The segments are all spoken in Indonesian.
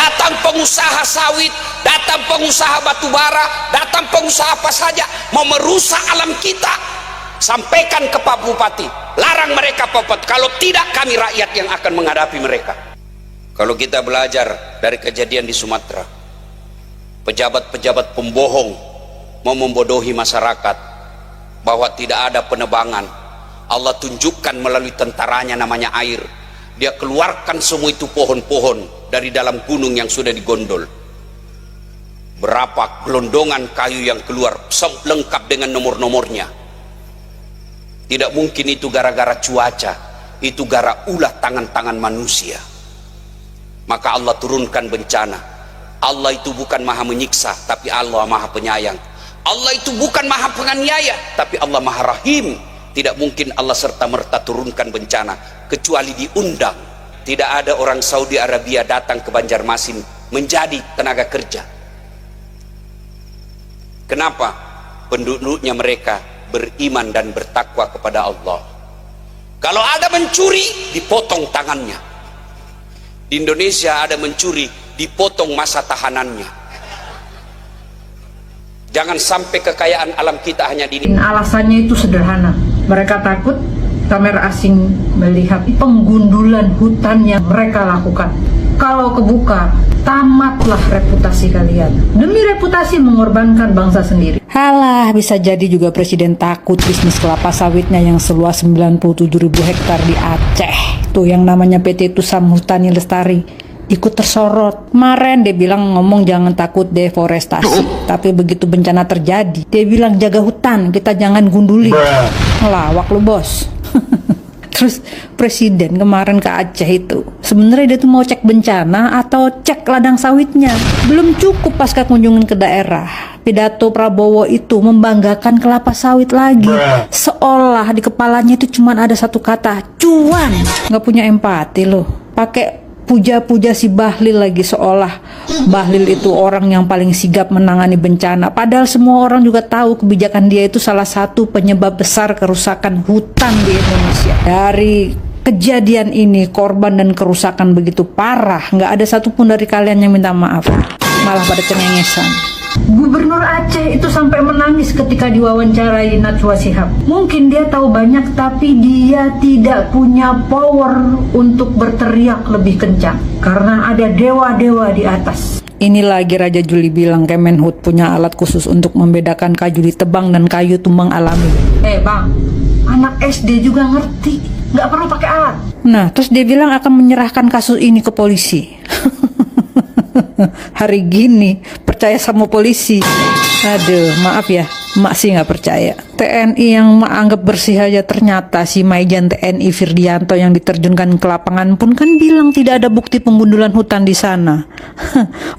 datang pengusaha sawit, datang pengusaha batu bara, datang pengusaha apa saja mau merusak alam kita, sampaikan ke Pak Bupati, larang mereka Pak Bupati, kalau tidak kami rakyat yang akan menghadapi mereka. Kalau kita belajar dari kejadian di Sumatera, pejabat-pejabat pembohong mau membodohi masyarakat bahwa tidak ada penebangan, Allah tunjukkan melalui tentaranya namanya air. Dia keluarkan semua itu pohon-pohon dari dalam gunung yang sudah digondol. Berapa gelondongan kayu yang keluar lengkap dengan nomor-nomornya. Tidak mungkin itu gara-gara cuaca, itu gara ulah tangan-tangan manusia. Maka Allah turunkan bencana. Allah itu bukan maha menyiksa, tapi Allah maha penyayang. Allah itu bukan maha penganiaya, tapi Allah maha rahim. Tidak mungkin Allah serta-merta turunkan bencana kecuali diundang. Tidak ada orang Saudi Arabia datang ke Banjarmasin menjadi tenaga kerja. Kenapa? Penduduknya mereka beriman dan bertakwa kepada Allah. Kalau ada mencuri, dipotong tangannya. Di Indonesia ada mencuri, dipotong masa tahanannya. Jangan sampai kekayaan alam kita hanya di ini. Alasannya itu sederhana. Mereka takut kamera asing melihat penggundulan hutan yang mereka lakukan. Kalau kebuka, tamatlah reputasi kalian. Demi reputasi mengorbankan bangsa sendiri. Halah, bisa jadi juga presiden takut bisnis kelapa sawitnya yang seluas 97.000 hektar di Aceh. Tuh yang namanya PT Tusam Hutani Lestari ikut tersorot. Kemarin dia bilang ngomong jangan takut deforestasi, tapi begitu bencana terjadi dia bilang jaga hutan, kita jangan gunduli. Ngelawak lu bos. Terus presiden kemarin ke Aceh itu sebenarnya dia tuh mau cek bencana atau cek ladang sawitnya. Belum cukup pasca kunjungan ke daerah, pidato Prabowo itu membanggakan kelapa sawit lagi, seolah di kepalanya itu cuma ada satu kata, cuan. Nggak punya empati loh, pakai puja-puja si Bahlil lagi, seolah Bahlil itu orang yang paling sigap menangani bencana. Padahal semua orang juga tahu kebijakan dia itu salah satu penyebab besar kerusakan hutan di Indonesia. Dari kejadian ini, korban dan kerusakan begitu parah, nggak ada satupun dari kalian yang minta maaf, malah pada cengengesan. Gubernur Aceh itu sampai menangis ketika diwawancarai Najwa Shihab. Mungkin dia tahu banyak, tapi dia tidak punya power untuk berteriak lebih kencang karena ada dewa-dewa di atas. Ini lagi Raja Juli bilang Kemenhub punya alat khusus untuk membedakan kayu ditebang dan kayu tumbang alami. Bang, anak SD juga ngerti, nggak perlu pakai alat. Nah, terus dia bilang akan menyerahkan kasus ini ke polisi. Hari gini percaya sama polisi? Aduh, maaf ya, mak sih nggak percaya. TNI yang mak anggap bersih aja, ternyata si Maijen TNI Firdianto yang diterjunkan ke lapangan pun kan bilang tidak ada bukti penggundulan hutan di sana.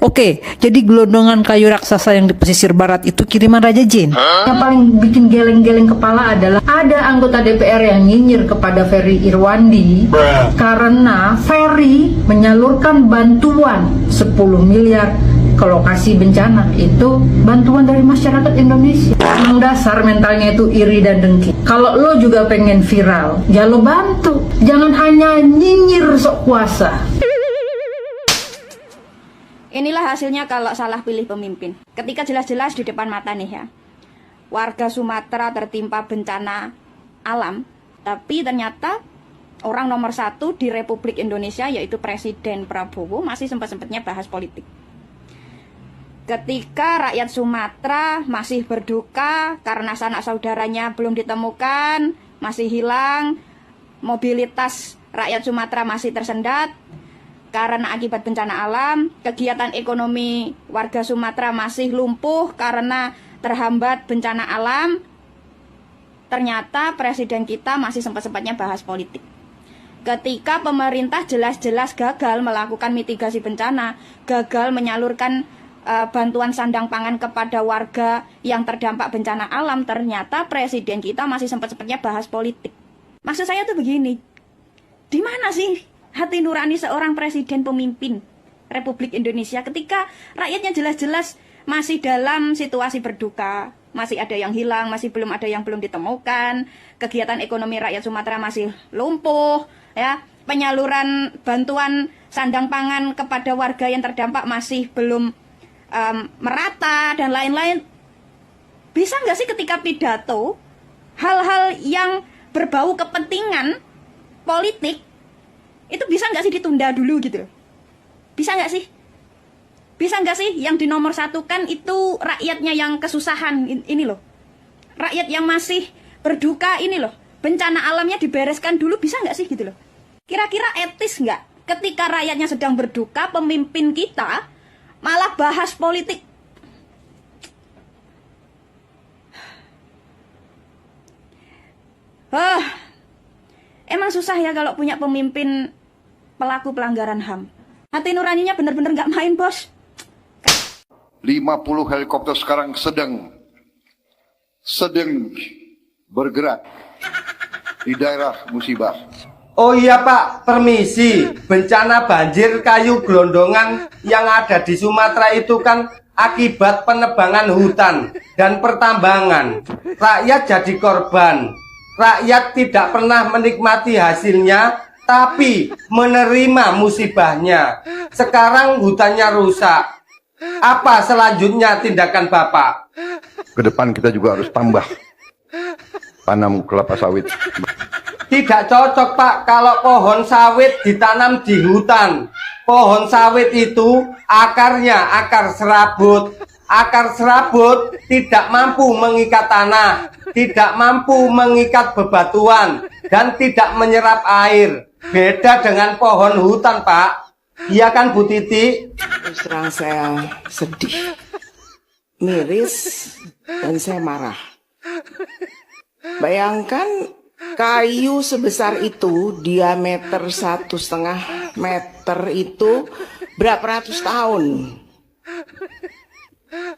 Oke, jadi gelondongan kayu raksasa yang di pesisir barat itu kiriman Raja Jin. Yang paling bikin geleng-geleng kepala adalah ada anggota DPR yang nyinyir kepada Ferry Irwandi karena Ferry menyalurkan bantuan 10 miliar ke lokasi bencana. Itu bantuan dari masyarakat Indonesia. Memang dasar mentalnya itu iri dan dengki. Kalau lo juga pengen viral, ya lo bantu, jangan hanya nyinyir sok kuasa. Inilah hasilnya kalau salah pilih pemimpin. Ketika jelas-jelas di depan mata nih ya, warga Sumatera tertimpa bencana alam, tapi ternyata orang nomor 1 di Republik Indonesia yaitu Presiden Prabowo masih sempat-sempatnya bahas politik. Ketika rakyat Sumatera masih berduka karena sanak saudaranya belum ditemukan, masih hilang, mobilitas rakyat Sumatera masih tersendat karena akibat bencana alam, kegiatan ekonomi warga Sumatera masih lumpuh karena terhambat bencana alam, ternyata presiden kita masih sempat-sempatnya bahas politik. Ketika pemerintah jelas-jelas gagal melakukan mitigasi bencana, gagal menyalurkan bantuan sandang pangan kepada warga yang terdampak bencana alam, ternyata presiden kita masih sempat-sempatnya bahas politik. Maksud saya tuh begini, di mana sih hati nurani seorang presiden pemimpin Republik Indonesia ketika rakyatnya jelas-jelas masih dalam situasi berduka, masih ada yang hilang, masih belum ada yang belum ditemukan, kegiatan ekonomi rakyat Sumatera masih lumpuh, ya, penyaluran bantuan sandang pangan kepada warga yang terdampak masih belum merata dan lain-lain. Bisa nggak sih ketika pidato hal-hal yang berbau kepentingan politik itu bisa nggak sih ditunda dulu gitu? Bisa nggak sih? Bisa nggak sih yang dinomorsatukan itu rakyatnya yang kesusahan ini loh, rakyat yang masih berduka ini loh, bencana alamnya dibereskan dulu, bisa nggak sih gitu loh? Kira-kira etis nggak ketika rakyatnya sedang berduka, pemimpin kita malah bahas politik? Emang susah ya kalau punya pemimpin pelaku pelanggaran HAM. Hati nuraninya bener-bener nggak main, bos. 50 helikopter sekarang sedang bergerak di daerah musibah. Oh iya Pak, permisi. Bencana banjir kayu gelondongan yang ada di Sumatera itu kan akibat penebangan hutan dan pertambangan. Rakyat jadi korban. Rakyat tidak pernah menikmati hasilnya, tapi menerima musibahnya. Sekarang hutannya rusak. Apa selanjutnya tindakan Bapak? Ke depan kita juga harus tambah tanam kelapa sawit. Tidak cocok Pak kalau pohon sawit ditanam di hutan. Pohon sawit itu akarnya akar serabut. Akar serabut tidak mampu mengikat tanah, tidak mampu mengikat bebatuan, dan tidak menyerap air. Beda dengan pohon hutan, Pak. Iya kan, Bu Titi? Terus terang saya sedih, miris, dan saya marah. Bayangkan kayu sebesar itu, diameter 1,5 meter itu berapa ratus tahun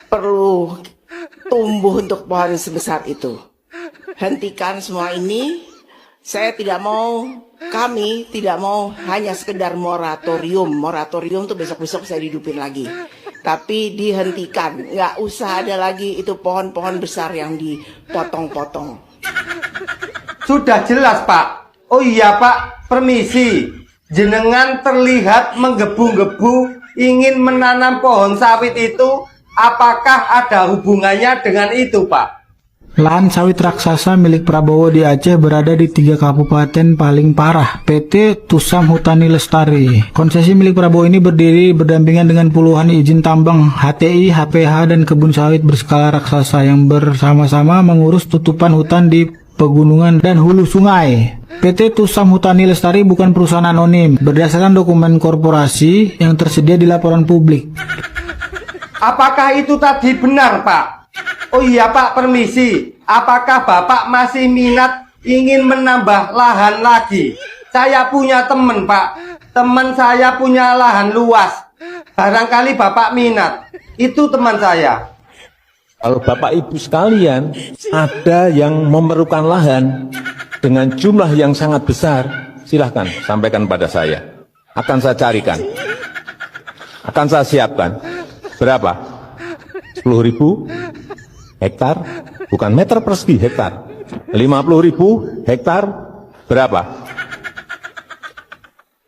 perlu tumbuh untuk pohon sebesar itu. Hentikan semua ini. Saya tidak mau, kami tidak mau hanya sekedar moratorium. Moratorium tuh besok-besok saya hidupin lagi. Tapi dihentikan, nggak usah ada lagi itu pohon-pohon besar yang dipotong-potong. Sudah jelas Pak. Oh iya Pak, permisi. Jenengan terlihat menggebu-gebu ingin menanam pohon sawit itu. Apakah ada hubungannya dengan itu Pak? Lahan sawit raksasa milik Prabowo di Aceh berada di 3 kabupaten paling parah. PT Tusam Hutani Lestari. Konsesi milik Prabowo ini berdiri berdampingan dengan puluhan izin tambang HTI, HPH, dan kebun sawit berskala raksasa yang bersama-sama mengurus tutupan hutan di pegunungan dan hulu sungai. PT Tusam Hutani Lestari bukan perusahaan anonim. Berdasarkan dokumen korporasi yang tersedia di laporan publik. Apakah itu tadi benar Pak? Oh iya Pak, permisi. Apakah Bapak masih minat ingin menambah lahan lagi? Saya punya teman Pak. Teman saya punya lahan luas. Barangkali Bapak minat. Itu teman saya. Kalau Bapak Ibu sekalian ada yang memerlukan lahan dengan jumlah yang sangat besar, silahkan sampaikan pada saya. Akan saya carikan. Akan saya siapkan. Berapa? 10.000 hektar, bukan meter persegi, hektar. 50.000 hektar, berapa?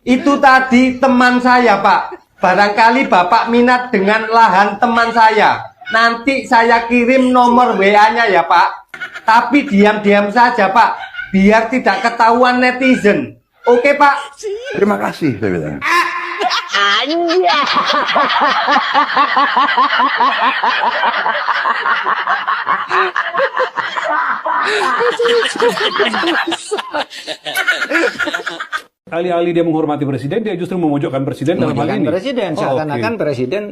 Itu tadi teman saya Pak. Barangkali Bapak minat dengan lahan teman saya. Nanti saya kirim nomor WA-nya ya Pak. Tapi diam-diam saja Pak, biar tidak ketahuan netizen. Oke Pak? Terima kasih, saya bilang. Alih-alih dia menghormati presiden, dia justru memojokkan presiden dalam hal ini. Presiden, seakan-akan presiden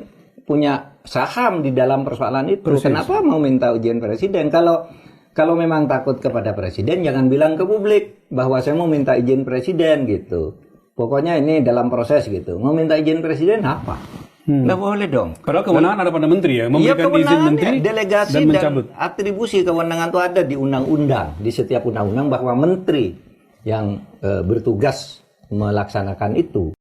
punya saham di dalam persoalan itu. Persis. Kenapa mau minta ujian presiden? Kalau memang takut kepada presiden, jangan bilang ke publik bahwa saya mau minta izin presiden gitu. Pokoknya ini dalam proses gitu. Mau minta izin presiden apa? Nggak boleh dong. Padahal kewenangan ada pada menteri ya, memberikan izin menteri delegasi dan mencabut. Atribusi kewenangan itu ada di undang-undang, di setiap undang-undang bahwa menteri yang bertugas melaksanakan itu